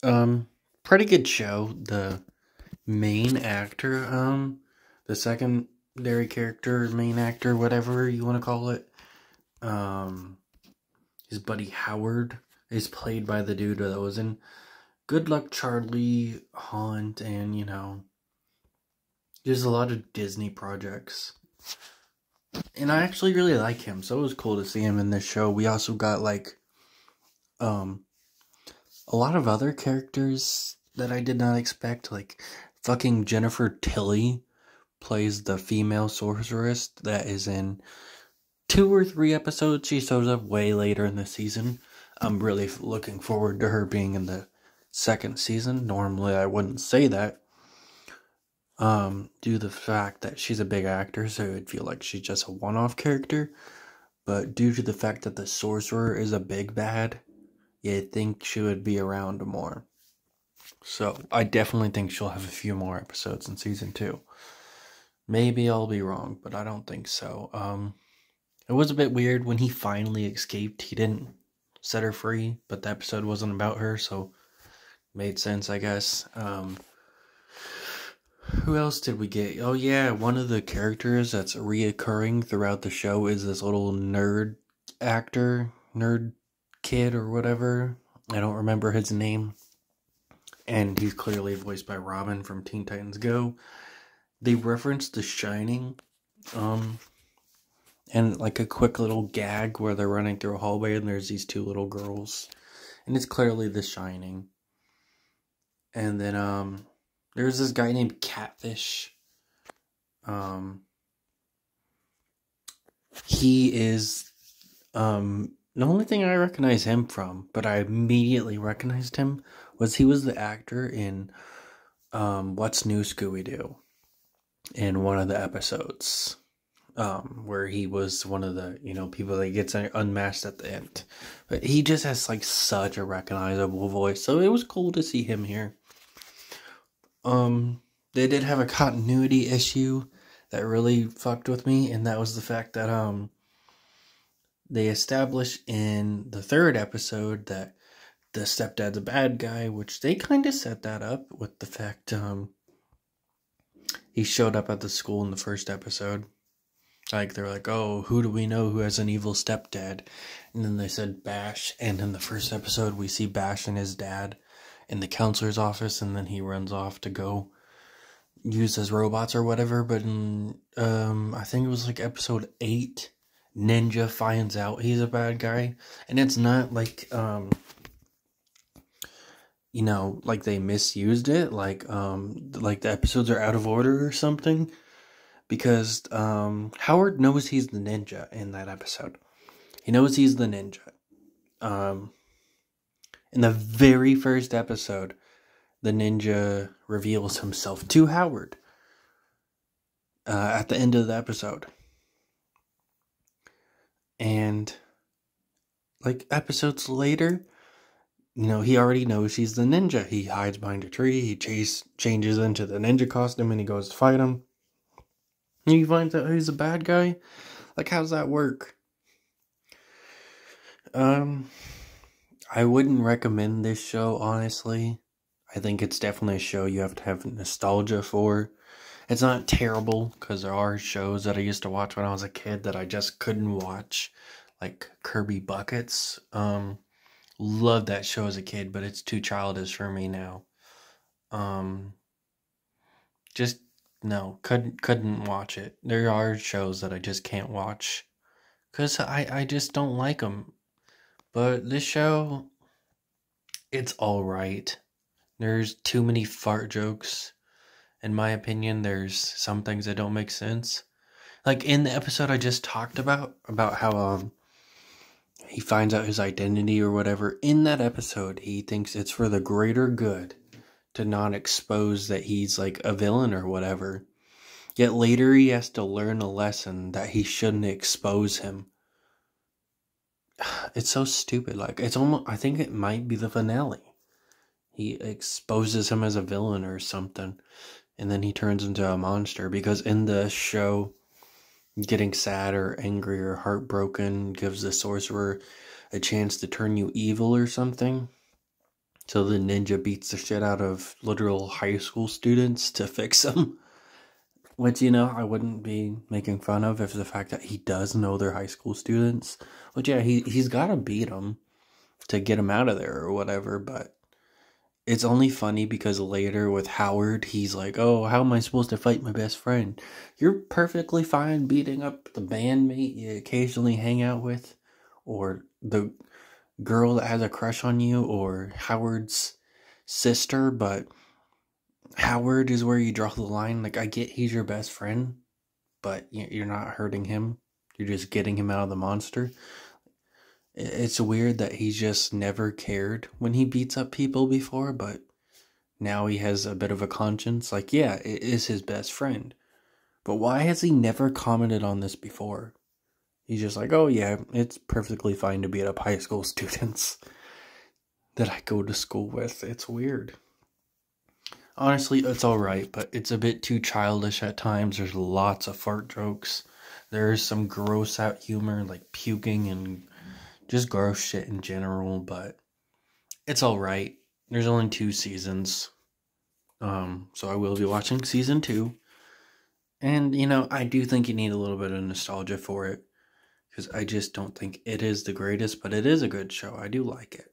Um, Pretty good show. The main actor, the secondary character, main actor, whatever you want to call it, um, his buddy Howard is played by the dude that was in Good Luck Charlie, Haunt, and there's a lot of Disney projects. And I actually really like him, so it was cool to see him in this show. We also got um a lot of other characters that I did not expect, like fucking Jennifer Tilly plays the female sorceress that is in 2 or 3 episodes. She shows up way later in the season. I'm really looking forward to her being in the second season. Normally I wouldn't say that, due to the fact that she's a big actor, so it would feel like she's just a one-off character. But due to the fact that the sorcerer is a big bad, you think she would be around more. So I definitely think she'll have a few more episodes in season 2. Maybe I'll be wrong, but I don't think so. It was a bit weird when he finally escaped. He didn't set her free, but the episode wasn't about her, so made sense, I guess. Who else did we get? Oh yeah, one of the characters that's reoccurring throughout the show is this little nerd actor, nerd kid or whatever. I don't remember his name. And he's clearly voiced by Robin from Teen Titans Go. They referenced The Shining, and like a quick little gag where they're running through a hallway and there's these two little girls. And it's clearly The Shining. And then, there's this guy named Catfish. He is, the only thing I recognize him from, but I immediately recognized him, was he was the actor in, What's New, Scooby-Doo, in one of the episodes, where he was one of the, people that gets unmasked at the end. But he just has, like, such a recognizable voice, so it was cool to see him here. They did have a continuity issue that really fucked with me, and that was the fact that, they established in the third episode that the stepdad's a bad guy, which they kind of set that up with the fact, he showed up at the school in the first episode. Like, they're like, oh, who do we know who has an evil stepdad? And then they said Bash, and in the first episode, we see Bash and his dad in the counselor's office, and then he runs off to go use his robots or whatever. But in, I think it was like episode 8, Ninja finds out he's a bad guy, and it's not like, like they misused it, like the episodes are out of order or something, because, Howard knows he's the ninja in that episode. He knows he's the ninja. In the very first episode, the ninja reveals himself to Howard, at the end of the episode. And, like, episodes later, he already knows he's the ninja. He hides behind a tree, he changes into the ninja costume, and he goes to fight him. And he finds out he's a bad guy. Like, how's that work? I wouldn't recommend this show, honestly. I think it's definitely a show you have to have nostalgia for. It's not terrible, because there are shows that I used to watch when I was a kid that I just couldn't watch. Like Kirby Buckets. Loved that show as a kid, but it's too childish for me now. Just, no, couldn't watch it. There are shows that I just can't watch, because I just don't like them. But this show, it's alright. There's too many fart jokes. In my opinion, there's some things that don't make sense. Like in the episode I just talked about how, he finds out his identity or whatever. In that episode, he thinks it's for the greater good to not expose that he's like a villain or whatever. Yet later he has to learn a lesson that he shouldn't expose him. It's so stupid. Like, it's almost, I think it might be the finale. He exposes him as a villain or something, and then he turns into a monster, because in the show, getting sad or angry or heartbroken gives the sorcerer a chance to turn you evil or something. So the ninja beats the shit out of literal high school students to fix them. Which, I wouldn't be making fun of if the fact that he does know they're high school students. Which, yeah, he's got to beat them to get him out of there or whatever. But it's only funny because later with Howard, he's like, oh, how am I supposed to fight my best friend? You're perfectly fine beating up the bandmate you occasionally hang out with, or the girl that has a crush on you, or Howard's sister, but Howard is where you draw the line. Like, I get he's your best friend, but you're not hurting him. You're just getting him out of the monster. It's weird that he's just never cared when he beats up people before, but now he has a bit of a conscience. Like, yeah, it is his best friend. But why has he never commented on this before? He's just like, oh yeah, it's perfectly fine to beat up high school students that I go to school with. It's weird. Honestly, it's alright, but it's a bit too childish at times. There's lots of fart jokes. There's some gross out humor, like puking and just gross shit in general, but it's alright. There's only 2 seasons. So I will be watching season 2. And, I do think you need a little bit of nostalgia for it. Because I just don't think it is the greatest, but it is a good show. I do like it.